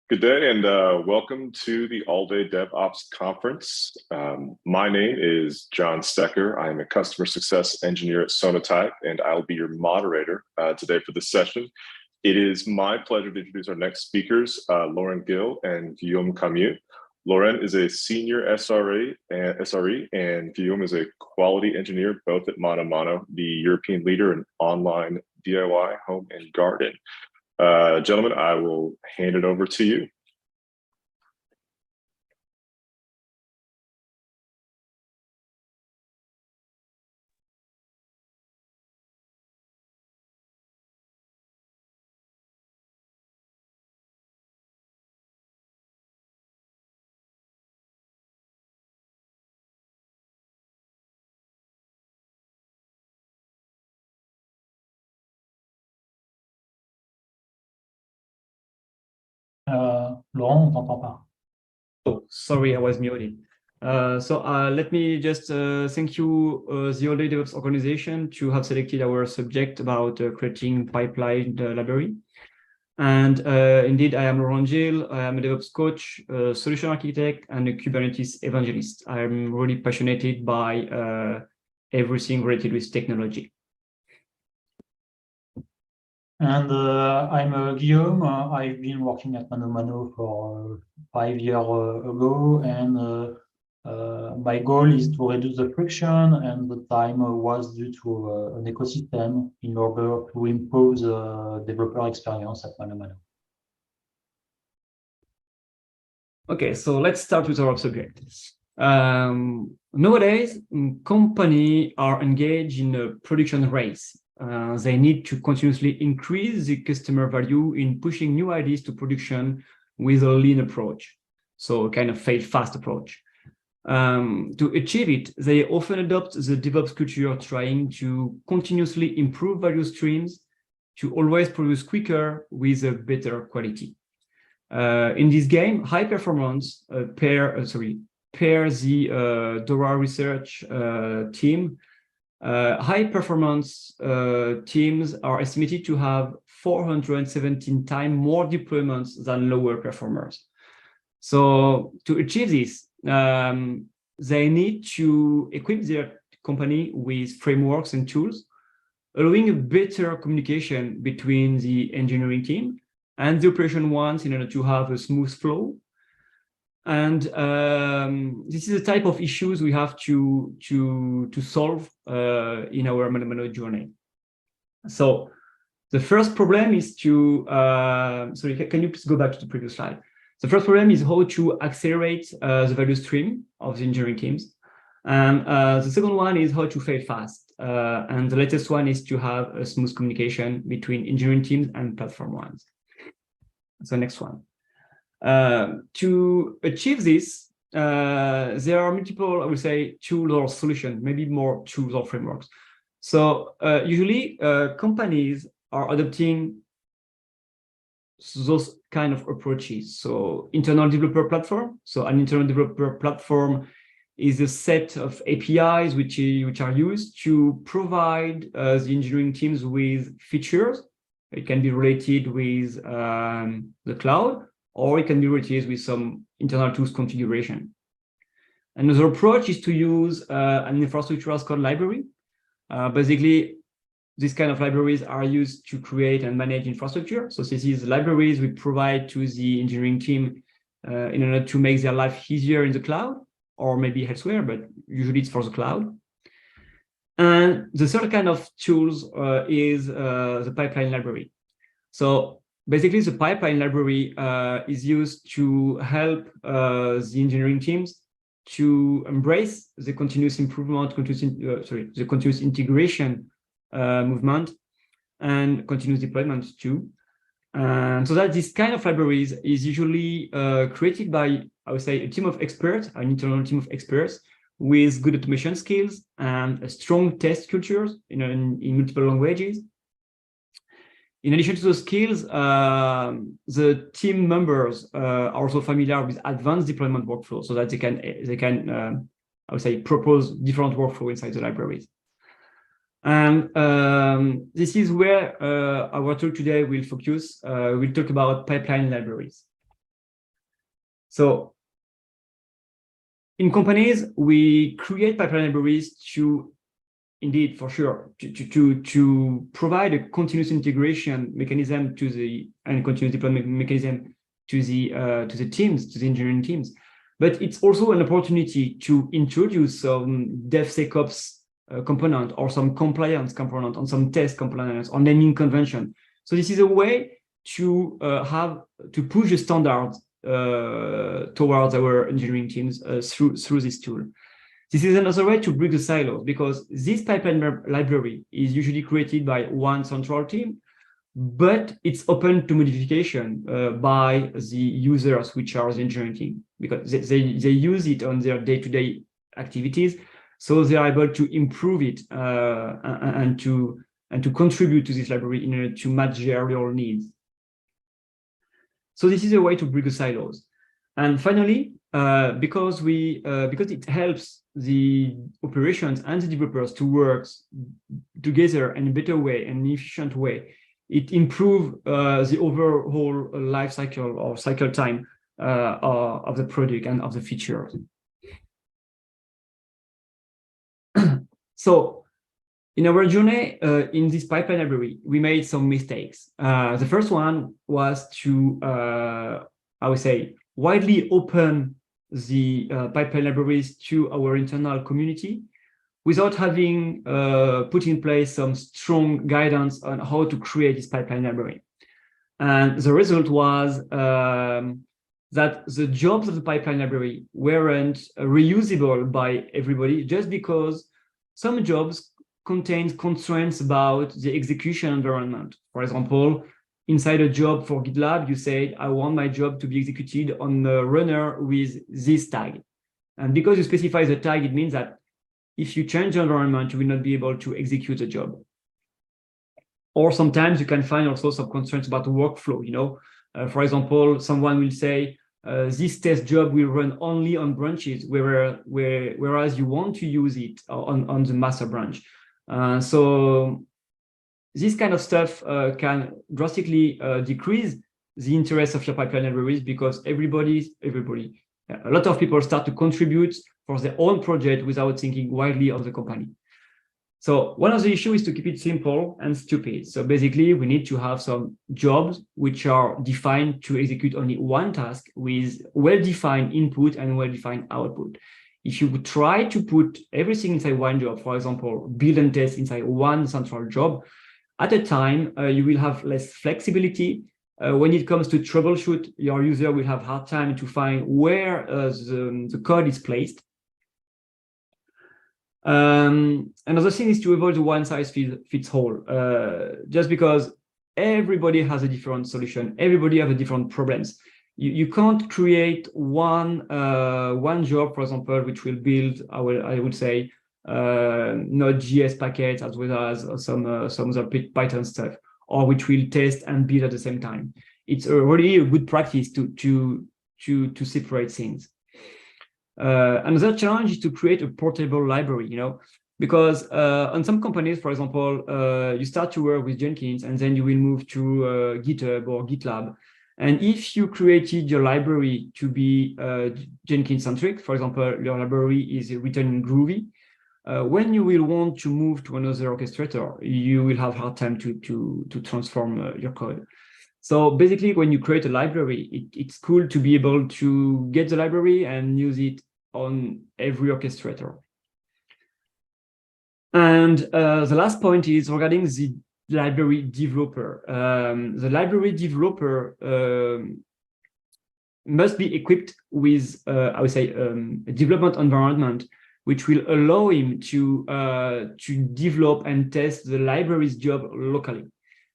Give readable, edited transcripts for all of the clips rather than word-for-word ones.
Good day and welcome to the All-Day DevOps Conference. My name is John Stecker. I am a customer success engineer at Sonatype, and I'll be your moderator today for this session. It is my pleasure to introduce our next speakers, Lauren Gill and Guillaume Camus. Lauren is a senior SRE, and Guillaume is a quality engineer, both at Mano Mano, the European leader in online DIY home and garden. Gentlemen, I will hand it over to you. Laurent, on t'entend pas. Oh, sorry, I was muted. Let me just thank you, the All-Day DevOps organization, to have selected our subject about creating pipeline library. And indeed, I am Laurent Gill. I am a DevOps coach, a solution architect, and a Kubernetes evangelist. I'm really passionate by everything related with technology. And I'm Guillaume. I've been working at Mano Mano for 5 years ago, and my goal is to reduce the friction, and the time was due to an ecosystem in order to improve the developer experience at Mano Mano. Okay, so let's start with our subject. Nowadays, companies are engaged in a production race. They need to continuously increase the customer value in pushing new ideas to production with a lean approach, so a kind of fail-fast approach. To achieve it, they often adopt the DevOps culture, trying to continuously improve value streams to always produce quicker with a better quality. In this game, high performance pair the DORA research team. High performance teams are estimated to have 417 times more deployments than lower performers. So to achieve this, they need to equip their company with frameworks and tools, allowing a better communication between the engineering team and the operation ones in order to have a smooth flow. And this is the type of issues we have to solve in our Mano Mano journey. So the first problem is to, sorry, can you please go back to the previous slide? The first problem is how to accelerate the value stream of the engineering teams. And the second one is how to fail fast. And the latest one is to have a smooth communication between engineering teams and platform ones. So next one. To achieve this, there are multiple, I would say, tools or solutions, maybe more tools or frameworks. So usually companies are adopting those kind of approaches. So internal developer platform. So an internal developer platform is a set of APIs which are used to provide the engineering teams with features. It can be related with the cloud, or it can be related with some internal tools configuration. Another approach is to use an infrastructure as code library. Basically, these kind of libraries are used to create and manage infrastructure. So this is libraries we provide to the engineering team in order to make their life easier in the cloud, or maybe elsewhere, but usually it's for the cloud. And the third kind of tools is the pipeline library. So basically, the pipeline library is used to help the engineering teams to embrace the continuous improvement, the continuous integration movement, and continuous deployment too. And so that this kind of libraries is usually created by, I would say, a team of experts, an internal team of experts with good automation skills and a strong test cultures in multiple languages. In addition to those skills, the team members are also familiar with advanced deployment workflows, so that they can I would say, propose different workflows inside the libraries. And this is where our talk today will focus. We'll talk about pipeline libraries. So in companies, we create pipeline libraries to, indeed, for sure, to provide a continuous integration mechanism to the and continuous deployment mechanism to the teams, to the engineering teams. But it's also an opportunity to introduce some DevSecOps component or some compliance component on some test components or naming convention. So this is a way to push the standards towards our engineering teams through this tool. This is another way to break the silos, because this pipeline library is usually created by one central team, but it's open to modification by the users, which are the engineering team, because they use it on their day-to-day activities, so they are able to improve it and to contribute to this library in order to match their real needs. So this is a way to break the silos. And finally, because it helps the operations and the developers to work together in a better way, an efficient way, it improves the overall life cycle or cycle time of the product and of the features. So in our journey in this pipeline library, we made some mistakes. The first one was to, I would say, widely open the pipeline libraries to our internal community without having put in place some strong guidance on how to create this pipeline library. And the result was that the jobs of the pipeline library weren't reusable by everybody, just because some jobs contain constraints about the execution environment. For example, inside a job for GitLab, you say, I want my job to be executed on the runner with this tag. And because you specify the tag, it means that if you change the environment, you will not be able to execute the job. Or sometimes you can find also some constraints about the workflow. For example, someone will say, this test job will run only on branches, whereas you want to use it on the master branch. So this kind of stuff can drastically decrease the interest of your pipeline libraries, because a lot of people start to contribute for their own project without thinking widely of the company. So one of the issues is to keep it simple and stupid. So basically, we need to have some jobs which are defined to execute only one task with well-defined input and well-defined output. If you would try to put everything inside one job, for example, build and test inside one central job, at a time, you will have less flexibility. When it comes to troubleshoot, your user will have hard time to find where the code is placed. Another thing is to avoid the one-size-fits-all, just because everybody has a different solution, everybody has a different problems. You can't create one job, for example, which will build, I would say, Node.js packets as well as some other Python stuff, or which will test and build at the same time. It's already a good practice to separate things. Another challenge is to create a portable library, because on some companies, for example, you start to work with Jenkins and then you will move to GitHub or GitLab. And if you created your library to be Jenkins-centric, for example, your library is written in Groovy, when you will want to move to another orchestrator, you will have a hard time to transform your code. So basically, when you create a library, it's cool to be able to get the library and use it on every orchestrator. And the last point is regarding the library developer. The library developer must be equipped with, I would say, a development environment which will allow him to develop and test the library's job locally.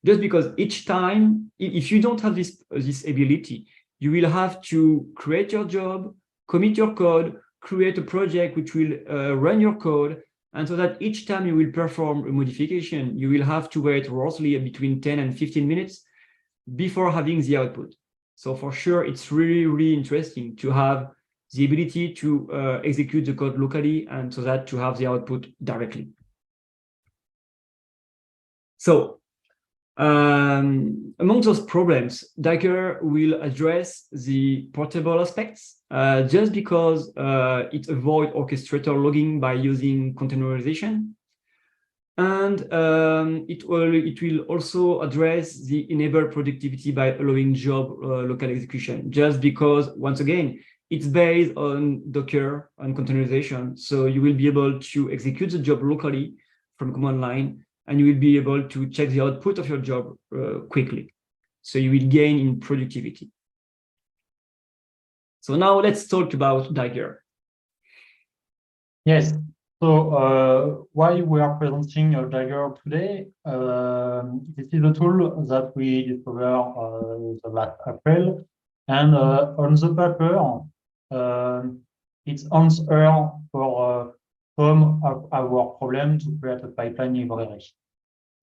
Just because each time, if you don't have this ability, you will have to create your job, commit your code, create a project which will run your code, and so that each time you will perform a modification, you will have to wait roughly between 10 and 15 minutes before having the output. So for sure, it's really, really interesting to have the ability to execute the code locally, and so that to have the output directly. So Among those problems, Dagger will address the portable aspects just because it avoids orchestrator logging by using containerization. And it will also address the enable productivity by allowing job local execution, just because, once again, it's based on Docker and containerization. So you will be able to execute the job locally from command line, and you will be able to check the output of your job quickly. So you will gain in productivity. So now let's talk about Dagger. Yes. So why we are presenting Dagger today? This is a tool that we discovered the last April, and on the paper, it's answer for some of our problems to create a pipeline library.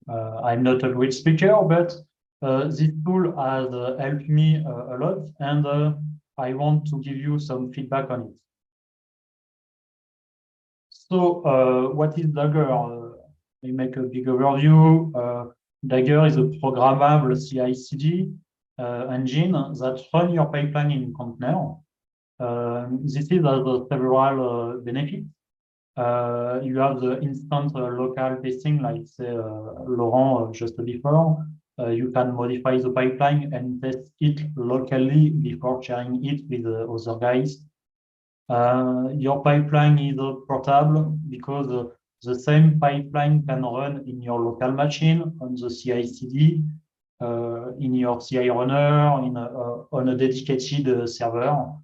I'm not a great speaker, but this tool has helped me a lot, and I want to give you some feedback on it. So what is Dagger? We make a big overview. Dagger is a programmable CI/CD engine that runs your pipeline in container. This is has several benefits. You have the instant local testing, like say Laurent just before. You can modify the pipeline and test it locally before sharing it with other guys. Your pipeline is portable because the same pipeline can run in your local machine on the CI/CD, in your CI runner, on a dedicated server.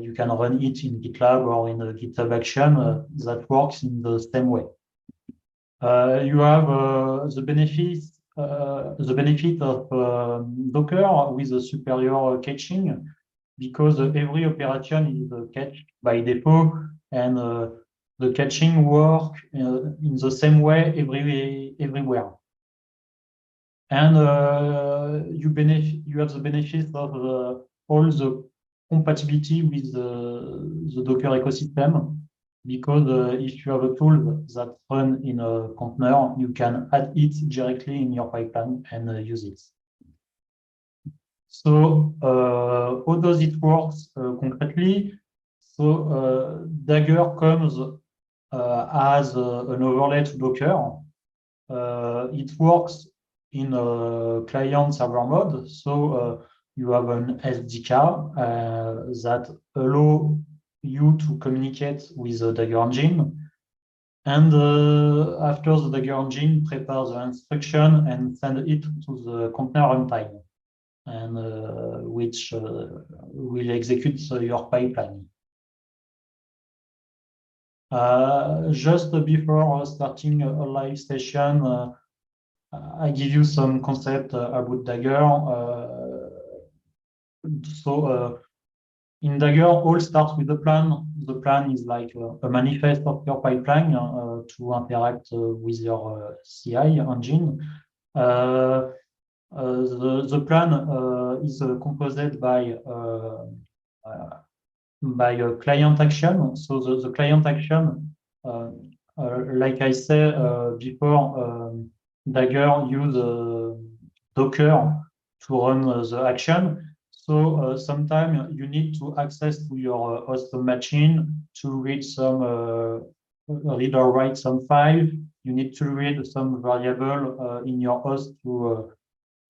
You can run it in GitLab or in a GitHub action that works in the same way. You have the benefit of Docker with a superior caching, because every operation is cached by default, and the caching works in the same way everywhere. And you have the benefit of all the compatibility with the Docker ecosystem, because if you have a tool that runs in a container, you can add it directly in your pipeline and use it. So how does it work concretely? So Dagger comes as an overlay to Docker. It works in a client-server mode. So you have an SDK that allows you to communicate with the Dagger engine. And after the Dagger engine prepares the instruction and sends it to the container runtime, and which will execute your pipeline. Just before starting a live session, I give you some concept about Dagger. So in Dagger, all starts with the plan. The plan is like a manifest of your pipeline to interact with your CI engine. The plan is composed by a client action. So the client action, like I said before, Dagger use Docker to run the action. So sometimes you need to access to your host machine to read some read or write some file. You need to read some variable in your host to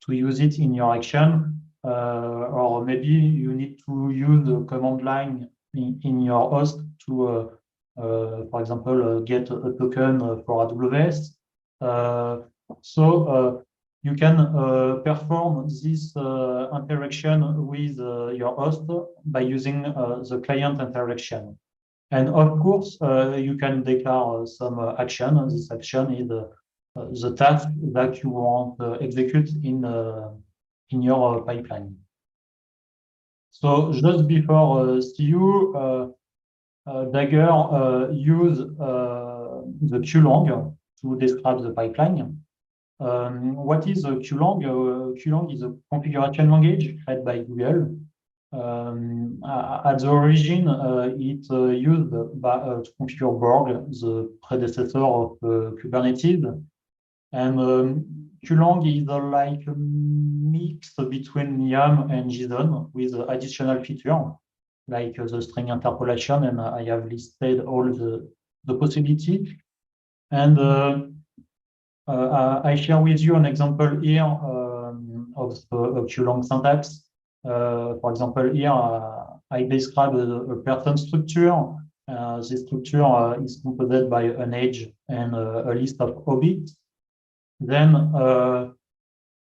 use it in your action, or maybe you need to use the command line in your host to, for example, get a token for AWS. So you can perform this interaction with your host by using the client interaction. And of course, you can declare some action. This action is the task that you want to execute in your pipeline. So just before CU, Dagger use the QLong to describe the pipeline. What is QLong? QLong is a configuration language created by Google. At the origin, it used to configure Borg, the predecessor of Kubernetes. And Qlang is like a mix between YAM and JSON with additional feature, like the string interpolation, and I have listed all the possibility. And I share with you an example here of Qlang syntax. For example, here I describe a person structure. This structure is composed by an age and a list of objects. Then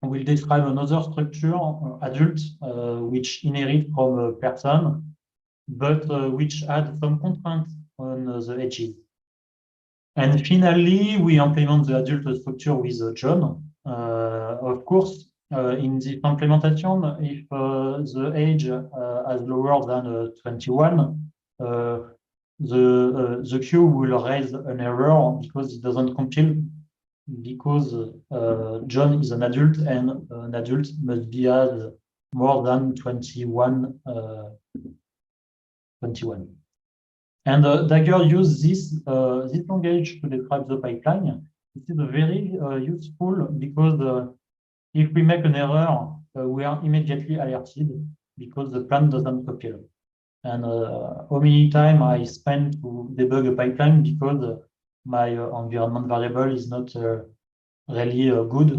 we'll describe another structure, adult, which inherit from a person, but which add some constraints on the edges. And finally, we implement the adult structure with John. Of course, in this implementation, if the age is lower than 21, the queue will raise an error because it doesn't compile, because John is an adult and an adult must be as more than 21. And Dagger uses this language to describe the pipeline. It is very useful because if we make an error, we are immediately alerted because the plan doesn't compile. And how many times I spend to debug a pipeline because my environment variable is not really good.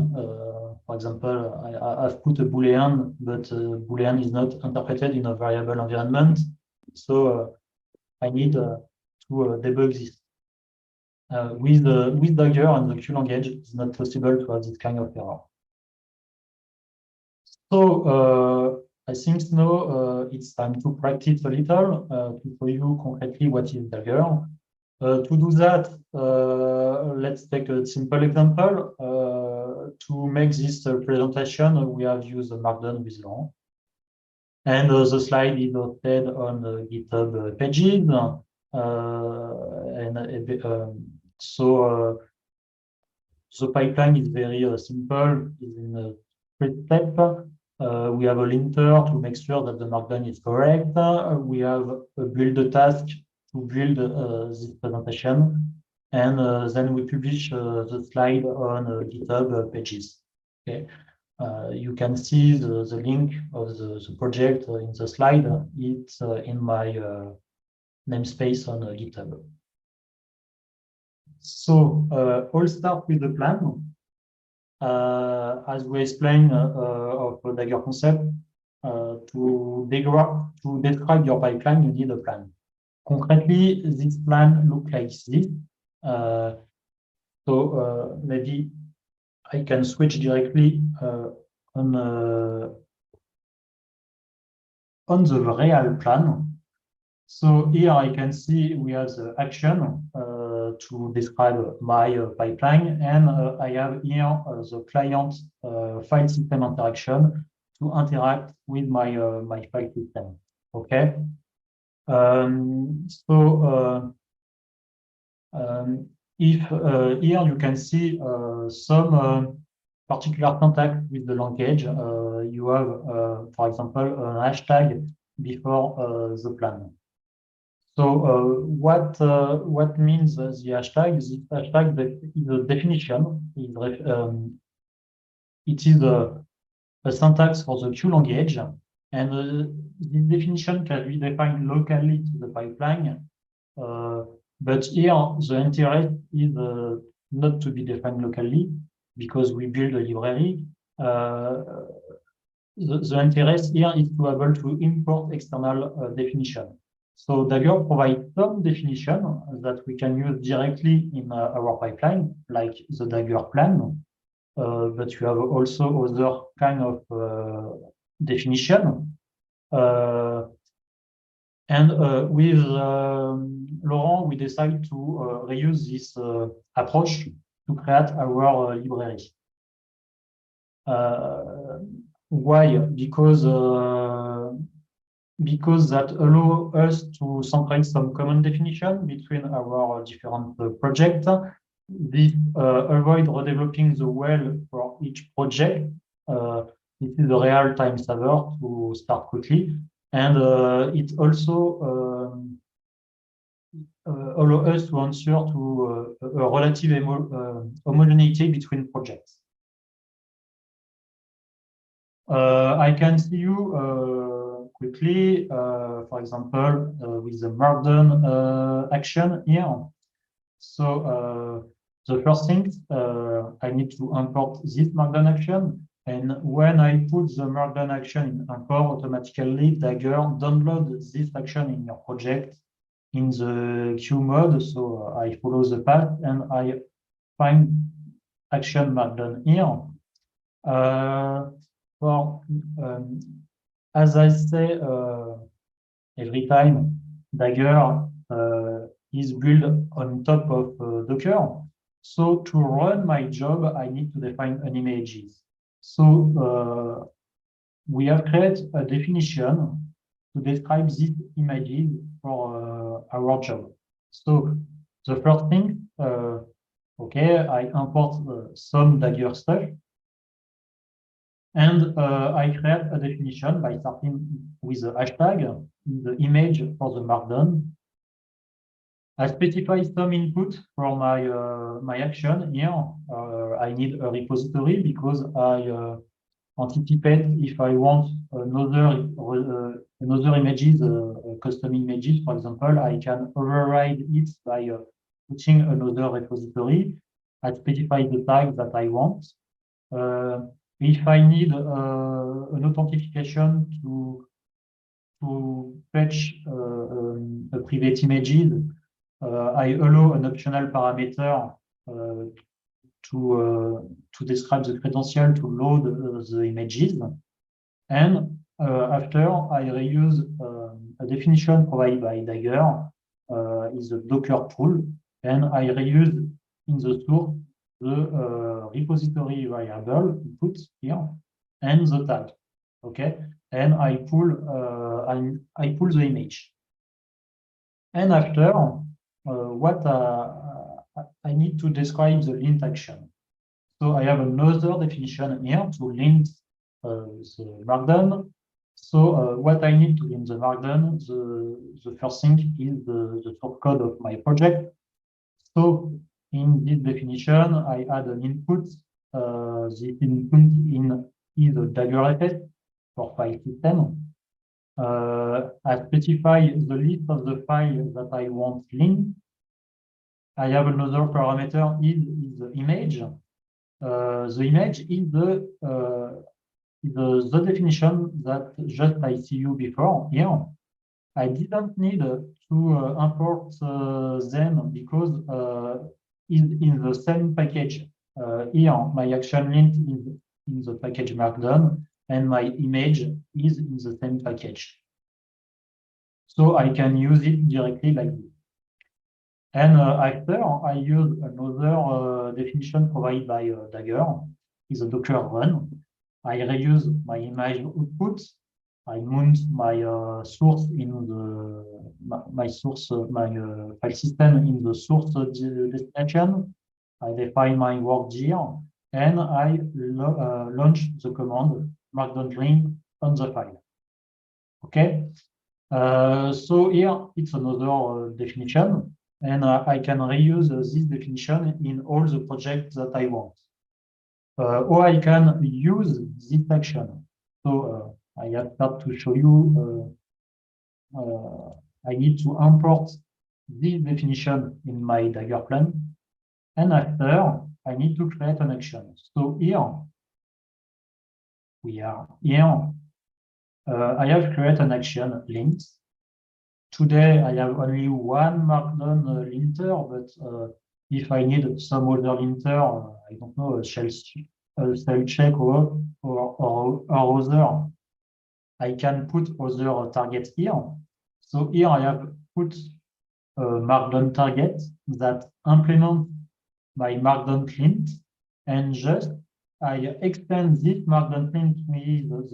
For example, I've put a Boolean, but Boolean is not interpreted in a variable environment. So I need to debug this. With Dagger and the Q language, it's not possible to have this kind of error. So I think now it's time to practice a little to show you concretely what is Dagger. To do that, let's take a simple example. To make this presentation, we have used Markdown with Laurent. And the slide is hosted on the GitHub pages. So the pipeline is very simple. It's in 3 steps. We have a linter to make sure that the Markdown is correct. We have a build task to build this presentation. And then we publish the slide on GitHub pages. Okay. You can see the link of the project in the slide. It's in my namespace on GitHub. So all start with the plan. As we explained of the Dagger concept, to describe your pipeline, you need a plan. Concretely, this plan looks like this. So maybe I can switch directly on the real plan. So here I can see we have the action to describe my pipeline, and I have here the client file system interaction to interact with my my file system. Okay. If here you can see some particular contact with the language, you have, for example, an hashtag before the plan. So what means the hashtag? This hashtag is a definition. It is a syntax for the Q language, and this definition can be defined locally to the pipeline. But here the interest is not to be defined locally because we build a library. The interest here is to be able to import external definition. So Dagger provides some definition that we can use directly in our pipeline, like the Dagger plan. But you have also other kind of definition. And with Laurent, we decided to reuse this approach to create our library. Why? Because that allows us to centralize some common definition between our different projects. This avoid redeveloping the well for each project. This is a real-time server to start quickly. And it also allow us to answer to a relative homogeneity between projects. I can see you quickly, for example, with the Markdown action here. So the first thing, I need to import this Markdown action. And when I put the Markdown action in import, automatically Dagger downloads this action in your project in the queue mode. So I follow the path and I find action Markdown here. As I say every time, Dagger is built on top of Docker. So to run my job, I need to define an images. So we have created a definition to describe these images for our job. So the first thing, okay, I import some Dagger stuff. And I create a definition by starting with the hashtag in the image for the Markdown. I specify some input for my action here. I need a repository because I anticipate if I want another images, custom images, for example, I can override it by putting another repository. I specify the tag that I want. If I need an authentication to fetch a private images, I allow an optional parameter to describe the credential to load the images. And after, I reuse a definition provided by Dagger is a Docker pool, and I reuse in the source the repository variable input here and the tag. Okay, and I pull the image. And after, what I need to describe the lint action. So I have another definition here to lint the Markdown. So what I need to lint the Markdown, the first thing is the source code of my project. So in this definition, I add an input. This input is a Dagger effect for file system. I specify the list of the files that I want linked. I have another parameter is the image. The image is the definition that just I see you before here. I didn't need to import them because in the same package. Here, my action lint is in the package Markdown, and my image is in the same package. So I can use it directly like this. And after, I use another definition provided by Dagger, is a Docker run. I reuse my image output. I mount my source in my file system in the source destination. I define my work here, and I launch the command markdown link on the file. Okay. So here it's another definition, and I can reuse this definition in all the projects that I want. Or I can use this action. So I have to show you. I need to import this definition in my Dagger plan, and after I need to create an action. So here we are here. I have created an action linked. Today I have only one Markdown linter, but if I need some other linter, I don't know, a shell check or other, I can put other targets here. So here I have put a Markdown target that implements my Markdown lint, and just I extend this Markdown lint with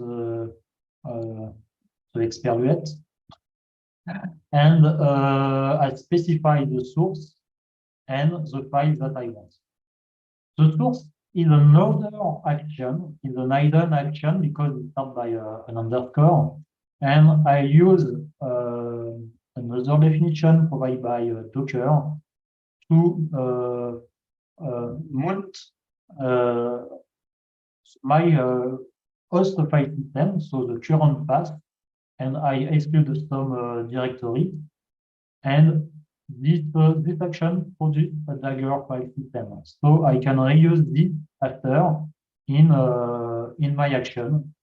the expert, and I specify the source and the file that I want. The source is another action, is an hidden action because it starts by an underscore, and I use an another definition provided by Docker to mount my host file system, so the current path, and I exclude some directory, and this action produces a Dagger file system. So I can reuse this after in my action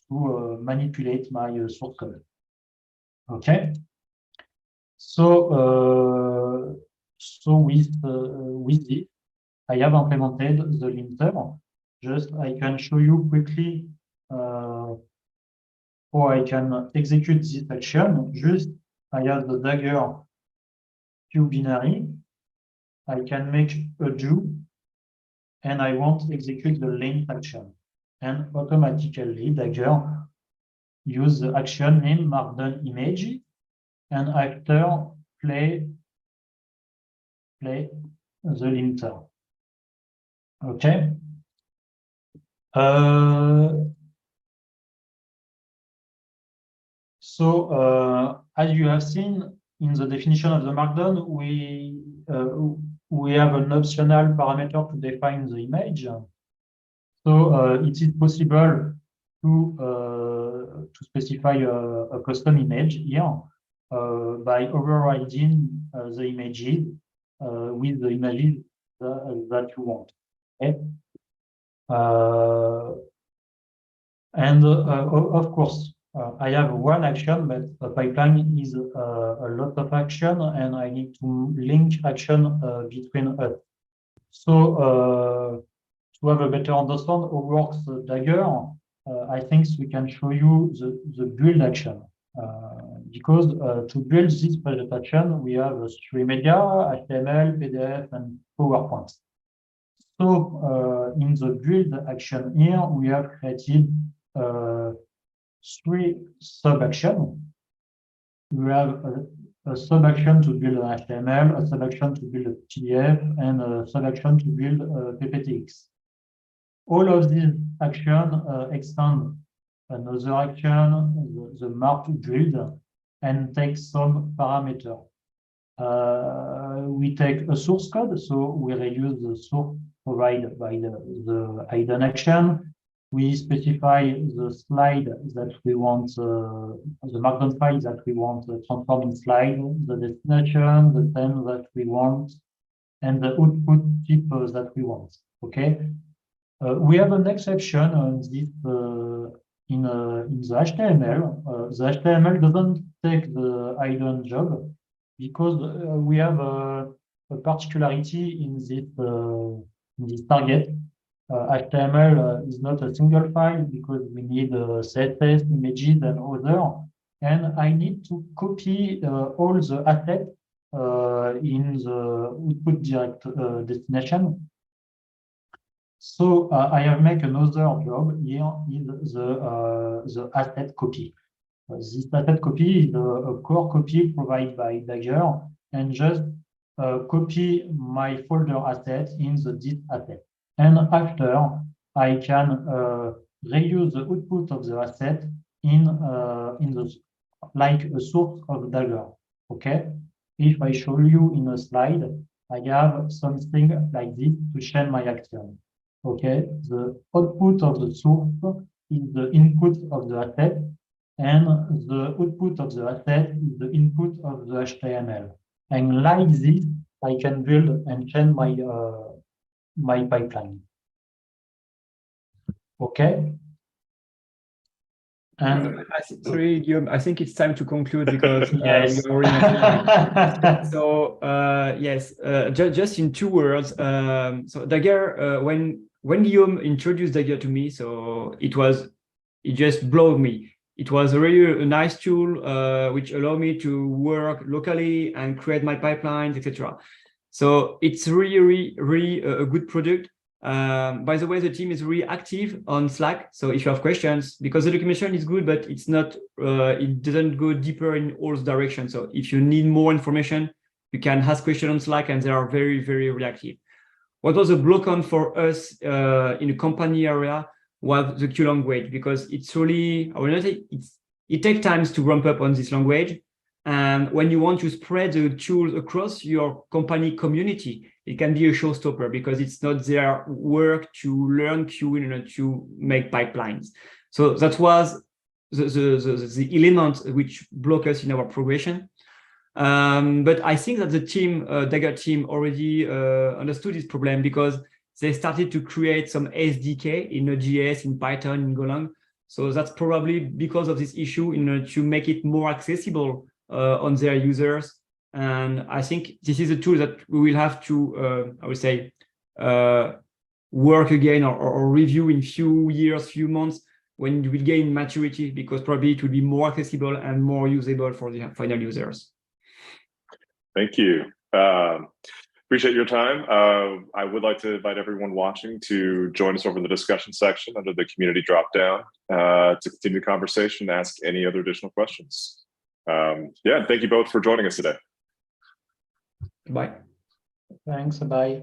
to manipulate my source code. Okay. So with this, I have implemented the linter. Just I can show you quickly how I can execute this action. Just I have the Dagger Q binary. I can make a do, and I want to execute the length action. And automatically Dagger use the action name markdown image, and after play the linter. Okay. As you have seen in the definition of the markdown, we have an optional parameter to define the image. So it is possible to specify a custom image here by overriding the images with the images that you want. Okay? And of course, I have one action, but a pipeline is a lot of action, and I need to link action between us. So to have a better understand how works Dagger, I think we can show you the build action. Because to build this presentation, we have three media, HTML, PDF, and PowerPoint. So in the build action here, we have created three sub-actions. We have a sub-action to build an HTML, a sub-action to build a PDF, and a sub-action to build a PPTX. All of these actions extend another action, the mark build, and take some parameter. We take a source code, so we reuse the source provided by the hidden action. We specify the slide that we want, the markdown file that we want to transform in slide, the destination, the theme that we want, and the output type that we want. Okay. We have an exception on this in the HTML. The HTML doesn't take the hidden job because we have a particularity in this target. HTML is not a single file because we need CSS, images, and other. And I need to copy all the assets in the output direct destination. So I have made another job here is the asset copy. This asset copy is a core copy provided by Dagger, and just copy my folder asset in the disk asset. And after, I can reuse the output of the asset in the like a source of Dagger. Okay. If I show you in a slide, I have something like this to chain my action. Okay, the output of the source is the input of the asset, and the output of the asset is the input of the HTML. And like this, I can build and chain my my pipeline. Okay. And sorry, Guillaume, I think it's time to conclude because yes. we already so yes, just in 2 words. So Dagger, when Guillaume introduced Dagger to me, so it just blew me. It was really a nice tool which allowed me to work locally and create my pipelines, etc. So it's really a good product. By the way, the team is really active on Slack. So if you have questions, because the documentation is good, but it's not, it doesn't go deeper in all directions. So if you need more information, you can ask questions on Slack, and they are very reactive. What was a block on for us in the company area was the Q language, because it's really, I will not say it takes time to ramp up on this language. And when you want to spread the tools across your company community, it can be a showstopper because it's not their work to learn queuing and to make pipelines. So that was the element which block us in our progression. But I think that the team, Dagger team, already understood this problem because they started to create some SDK in Node.js, in Python, in Golang. So that's probably because of this issue to make it more accessible on their users. And I think this is a tool that we will have to, I would say, work again or review in few years, few months, when you will gain maturity, because probably it will be more accessible and more usable for the final users. Thank you. Appreciate your time. I would like to invite everyone watching to join us over in the discussion section under the community dropdown to continue the conversation, ask any other additional questions. Yeah, thank you both for joining us today. Bye. Thanks. Bye.